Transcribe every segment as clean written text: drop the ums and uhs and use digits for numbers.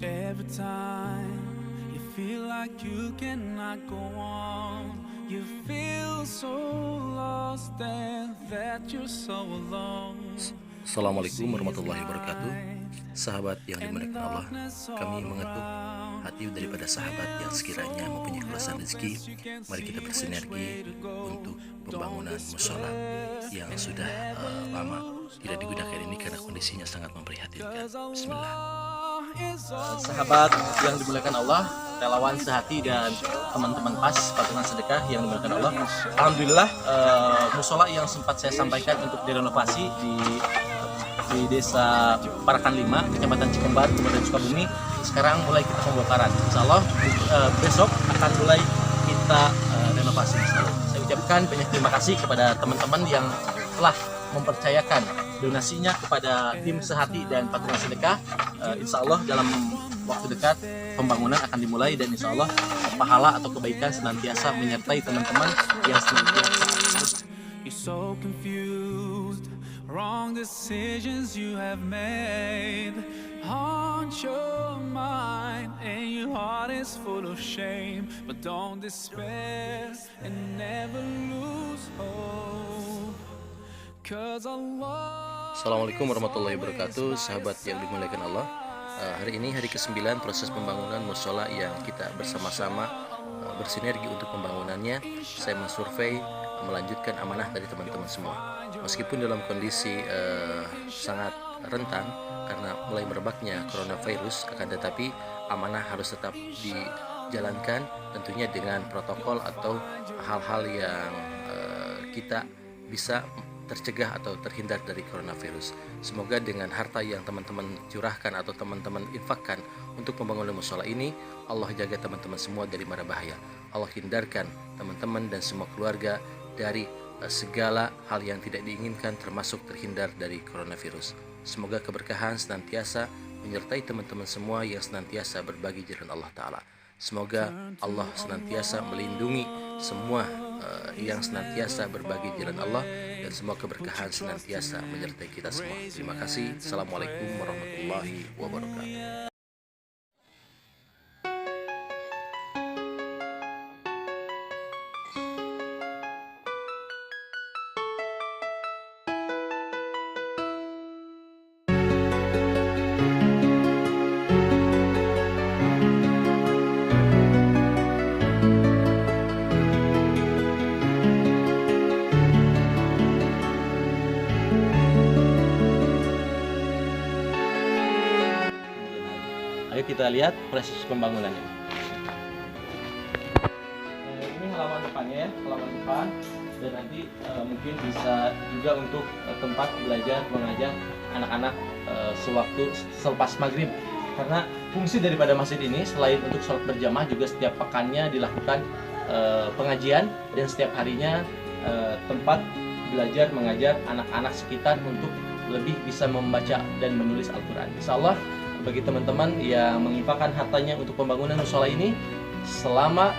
Every time you feel like you cannot go on, you feel so lost and that you're so alone. Assalamualaikum warahmatullahi wabarakatuh. Sahabat yang dimuliakan Allah, kami mengetuk hati daripada sahabat yang sekiranya mempunyai kelasan rezeki. Mari kita bersinergi untuk pembangunan mushola yang sudah lama tidak digunakan ini karena kondisinya sangat memprihatinkan. Bismillah. Sahabat yang dimuliakan Allah, relawan sehati dan teman-teman pas patungan sedekah yang dimuliakan Allah, alhamdulillah musola yang sempat saya sampaikan untuk direnovasi di desa Parakan 5, Kecamatan Cikembar, Kabupaten Sukabumi, sekarang mulai kita pembongkaran. Insya Allah besok akan mulai kita renovasi. Saya ucapkan banyak terima kasih kepada teman-teman yang telah mempercayakan donasinya kepada tim sehati dan patungan sedekah. Insya Allah dalam waktu dekat pembangunan akan dimulai dan insya Allah pahala atau kebaikan senantiasa menyertai teman-teman yang senantiasa. You're so confused, wrong decisions you have made haunt your mind and your heart is full of shame, but don't despair and never lose hope, 'cause Allah. Assalamualaikum warahmatullahi wabarakatuh. Sahabat yang dimuliakan Allah, hari ini hari ke-9 proses pembangunan mushola yang kita bersama-sama bersinergi untuk pembangunannya. Saya mensurvei melanjutkan amanah dari teman-teman semua. Meskipun dalam kondisi sangat rentan karena mulai merebaknya coronavirus, akan tetapi amanah harus tetap dijalankan, tentunya dengan protokol atau hal-hal yang kita bisa tercegah atau terhindar dari coronavirus. Semoga dengan harta yang teman-teman curahkan atau teman-teman infakkan untuk pembangunan mushola ini, Allah jaga teman-teman semua dari mara bahaya. Allah hindarkan teman-teman dan semua keluarga dari segala hal yang tidak diinginkan, termasuk terhindar dari coronavirus. Semoga keberkahan senantiasa menyertai teman-teman semua yang senantiasa berbagi jalan Allah Ta'ala. Semoga Allah senantiasa melindungi semua yang senantiasa berbagi jalan Allah, dan semua keberkahan senantiasa menyertai kita semua. Terima kasih. Assalamualaikum warahmatullahi wabarakatuh. Ayo kita lihat proses pembangunannya. Ini halaman depannya ya, halaman depan, dan nanti mungkin bisa juga untuk tempat belajar mengajar anak-anak sewaktu selepas maghrib. Karena fungsi daripada masjid ini selain untuk sholat berjamaah, juga setiap pekannya dilakukan pengajian, dan setiap harinya tempat belajar mengajar anak-anak sekitar untuk lebih bisa membaca dan menulis Al-Quran. Insya Allah bagi teman-teman yang menginfakkan hartanya untuk pembangunan mushola ini, selama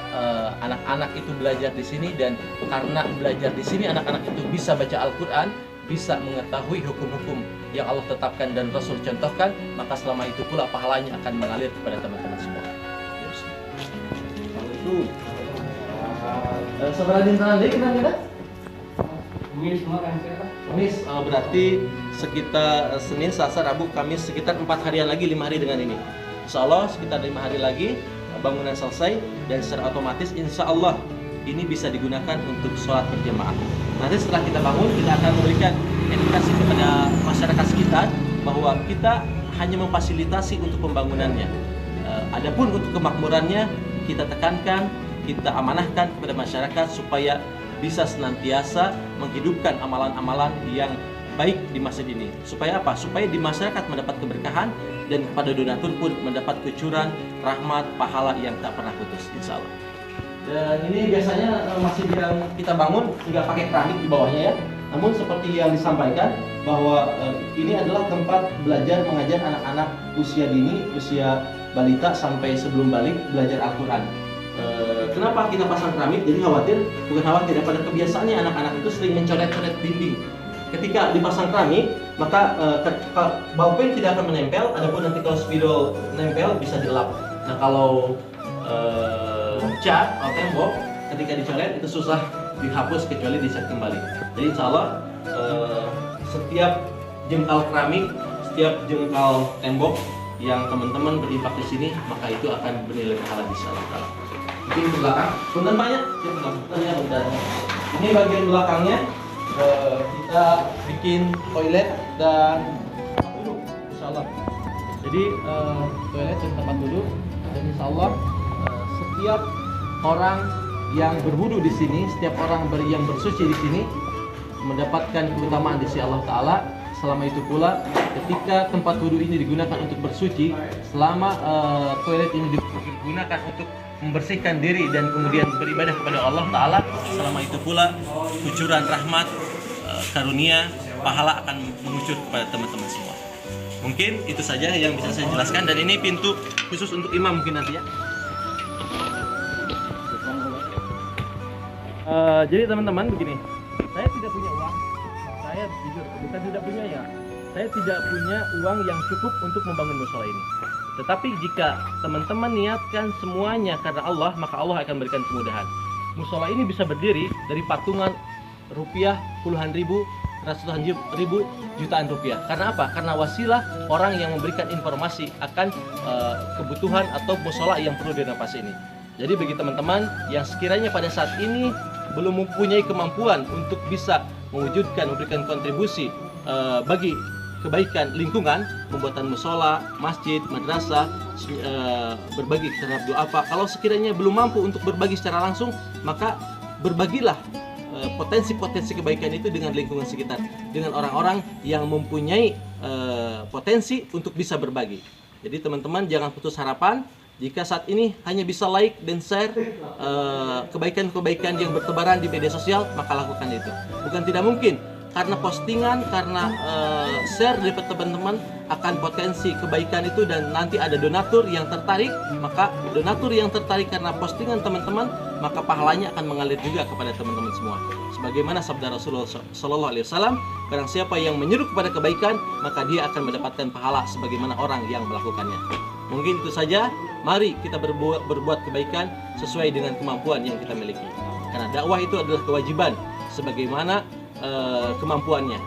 anak-anak itu belajar di sini, dan karena belajar di sini anak-anak itu bisa baca Al-Quran, bisa mengetahui hukum-hukum yang Allah tetapkan dan Rasul contohkan, maka selama itu pula pahalanya akan mengalir kepada teman-teman semua. Assalamualaikum. Seberapa dintaran deh kita? Kamis, berarti sekitar Senin, Selasa, Rabu, Kamis, sekitar 4 harian lagi, 5 hari dengan ini. Insya Allah sekitar 5 hari lagi bangunan selesai, dan secara otomatis insya Allah ini bisa digunakan untuk sholat berjamaah. Nanti setelah kita bangun, kita akan memberikan edukasi kepada masyarakat sekitar bahwa kita hanya memfasilitasi untuk pembangunannya. Adapun untuk kemakmurannya kita tekankan, kita amanahkan kepada masyarakat supaya bisa senantiasa menghidupkan amalan-amalan yang baik di masjid ini. Supaya apa? Supaya di masyarakat mendapat keberkahan, dan kepada donatur pun mendapat kecuran, rahmat, pahala yang tak pernah putus, insya Allah. Dan ini biasanya masjid yang kita bangun nggak pakai keramik di bawahnya ya. Namun seperti yang disampaikan bahwa ini adalah tempat belajar mengajar anak-anak usia dini, usia balita sampai sebelum balik belajar Al-Quran. Kenapa kita pasang keramik? Jadi bukan khawatir, pada kebiasaannya anak-anak itu sering mencoret-coret dinding. Ketika dipasang keramik, maka ballpen tidak akan menempel. Adapun nanti kalau spidol nempel bisa dilap. Nah kalau cat atau tembok ketika dicoret itu susah dihapus kecuali dicat kembali. Jadi insya Allah setiap jengkal keramik, setiap jengkal tembok yang teman-teman berinfak di sini, maka itu akan bernilai pahala di sisi Allah. Mungkin ke belakang, punten banyak. Ini bagian belakangnya kita bikin toilet dan tempat duduk, insya Allah. Jadi toilet dan tempat duduk, dan insya Allah setiap orang yang berwudu di sini, setiap orang yang bersuci di sini mendapatkan keutamaan di sisi Allah Taala. Selama itu pula, ketika tempat wudu ini digunakan untuk bersuci, selama toilet ini digunakan untuk membersihkan diri dan kemudian beribadah kepada Allah Taala, selama itu pula kucuran rahmat, karunia, pahala akan mengucur kepada teman-teman semua. Mungkin itu saja yang bisa saya jelaskan, dan ini pintu khusus untuk imam mungkin nanti ya. Jadi teman-teman begini, saya tidak punya uang, saya jujur bukan tidak punya ya, saya tidak punya uang yang cukup untuk membangun musola ini. Tetapi jika teman-teman niatkan semuanya karena Allah, maka Allah akan berikan kemudahan. Musola ini bisa berdiri dari patungan rupiah puluhan ribu, ratusan ribu, jutaan rupiah. Karena apa? Karena wasilah orang yang memberikan informasi akan kebutuhan atau musola yang perlu direnovasi ini. Jadi bagi teman-teman yang sekiranya pada saat ini belum mempunyai kemampuan untuk bisa mewujudkan, memberikan kontribusi bagi kebaikan lingkungan, pembuatan musola, masjid, madrasah, berbagi terhadap doa apa. Kalau sekiranya belum mampu untuk berbagi secara langsung, maka berbagilah potensi-potensi kebaikan itu dengan lingkungan sekitar, dengan orang-orang yang mempunyai potensi untuk bisa berbagi. Jadi teman-teman jangan putus harapan. Jika saat ini hanya bisa like dan share kebaikan-kebaikan yang bertebaran di media sosial, maka lakukan itu. Bukan tidak mungkin, karena postingan, karena share dari teman-teman akan potensi kebaikan itu, dan nanti ada donatur yang tertarik, maka donatur yang tertarik karena postingan teman-teman, maka pahalanya akan mengalir juga kepada teman-teman semua. Sebagaimana sabda Rasulullah SAW, barang siapa yang menyeru kepada kebaikan, maka dia akan mendapatkan pahala sebagaimana orang yang melakukannya. Mungkin itu saja. Mari kita berbuat kebaikan sesuai dengan kemampuan yang kita miliki. Karena dakwah itu adalah kewajiban sebagaimana kemampuannya.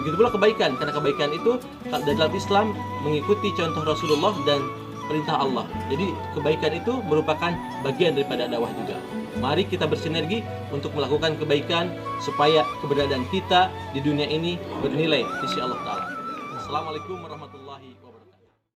Begitu pula kebaikan, karena kebaikan itu dalam Islam mengikuti contoh Rasulullah dan perintah Allah. Jadi kebaikan itu merupakan bagian daripada dakwah juga. Mari kita bersinergi untuk melakukan kebaikan supaya keberadaan kita di dunia ini bernilai di sisi Allah Ta'ala. Assalamualaikum warahmatullahi wabarakatuh.